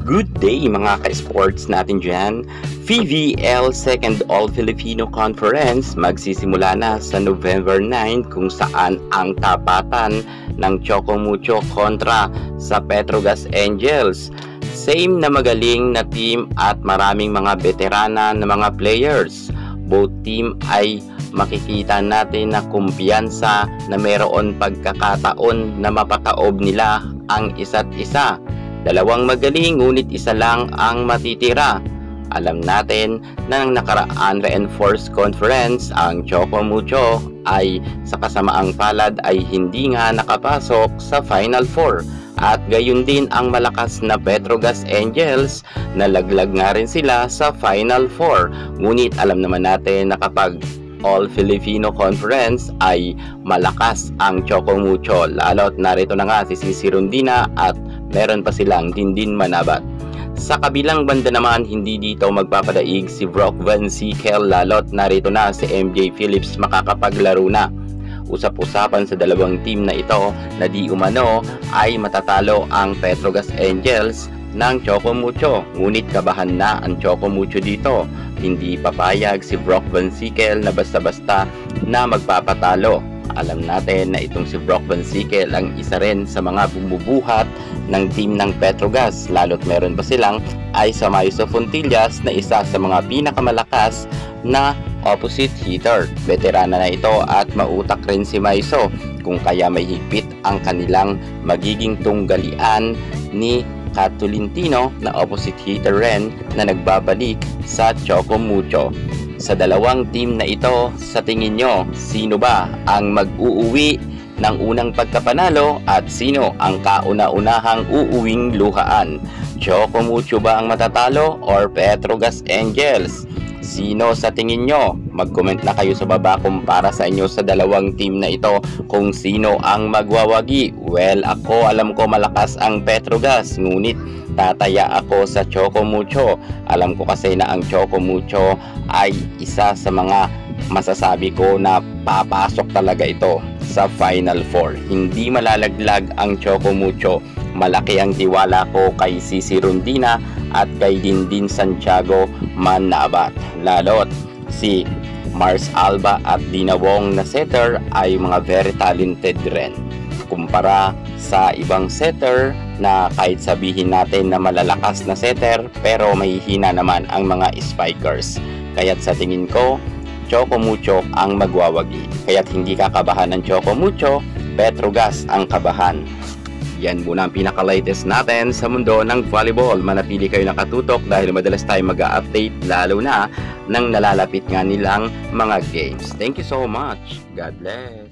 Good day mga ka-sports natin dyan. VVL Second All-Filipino Conference magsisimula na sa November 9 kung saan ang tapatan ng Choco Mucho kontra sa Petrogas Angels. Same na magaling na team at maraming mga veterana na mga players. Both team ay makikita natin na kumpiyansa na mayroon pagkakataon na mapakaob nila ang isa't isa. Dalawang magaling ngunit isa lang ang matitira. Alam natin na ng nakaraan reinforced conference ang Choco Mucho ay sa kasamaang palad ay hindi nga nakapasok sa Final Four. At gayon din ang malakas na Petrogas Angels, nalaglag nga rin sila sa Final Four. Ngunit alam naman natin na kapag All-Filipino Conference ay malakas ang Choco Mucho. Lalo't narito na nga si Sisi Rondina at meron pa silang Dindin Manabat. Sa kabilang banda naman, hindi dito magpapadaig si Brock Van Sickle lalo't narito na si MJ Phillips makakapaglaro na. Usap-usapan sa dalawang team na ito na di umano ay matatalo ang Petrogas Angels ng Choco Mucho. Ngunit kabahan na ang Choco Mucho dito. Hindi papayag si Brock Van Sickle na basta-basta na magpapatalo. Alam natin na itong si Brock Van Sickle ang isa rin sa mga bumubuhat ng team ng Petrogas. Lalo't meron pa silang Isa Maiso Fontillas na isa sa mga pinakamalakas na opposite hitter. Veterana na ito at mautak rin si Maiso, kung kaya may higpit ang kanilang magiging tunggalian ni Kat Tolentino na opposite hitter rin na nagbabalik sa Choco Mucho. Sa dalawang team na ito, sa tingin nyo, sino ba ang mag-uuwi ng unang pagkapanalo at sino ang kauna-unahang uuwing luhaan? Choco Mucho ba ang matatalo or Petrogas Angels? Sino sa tingin nyo? Mag-comment na kayo sa baba kung para sa inyo sa dalawang team na ito kung sino ang magwawagi. Well, ako alam ko malakas ang Petrogas, ngunit tataya ako sa Choco Mucho. Alam ko kasi na ang Choco Mucho ay isa sa mga masasabi ko na papasok talaga ito sa Final Four. Hindi malalaglag ang Choco Mucho. Malaki ang tiwala ko kay Sisi Rondina at kay Dindin Santiago Manabat. Lalot si Mars Alba at Dina Wong na setter ay mga very talented rin. Kumpara sa ibang setter na kahit sabihin natin na malalakas na setter pero mahihina naman ang mga spikers. Kaya't sa tingin ko, Choco Mucho ang magwawagi. Kaya't hindi kakabahan ng Choco Mucho, Petrogas ang kabahan. Yan muna ang pinaka-latest natin sa mundo ng volleyball. Manatili kayo nakatutok dahil madalas tayo mag-update lalo na nang nalalapit nga nilang mga games. Thank you so much. God bless.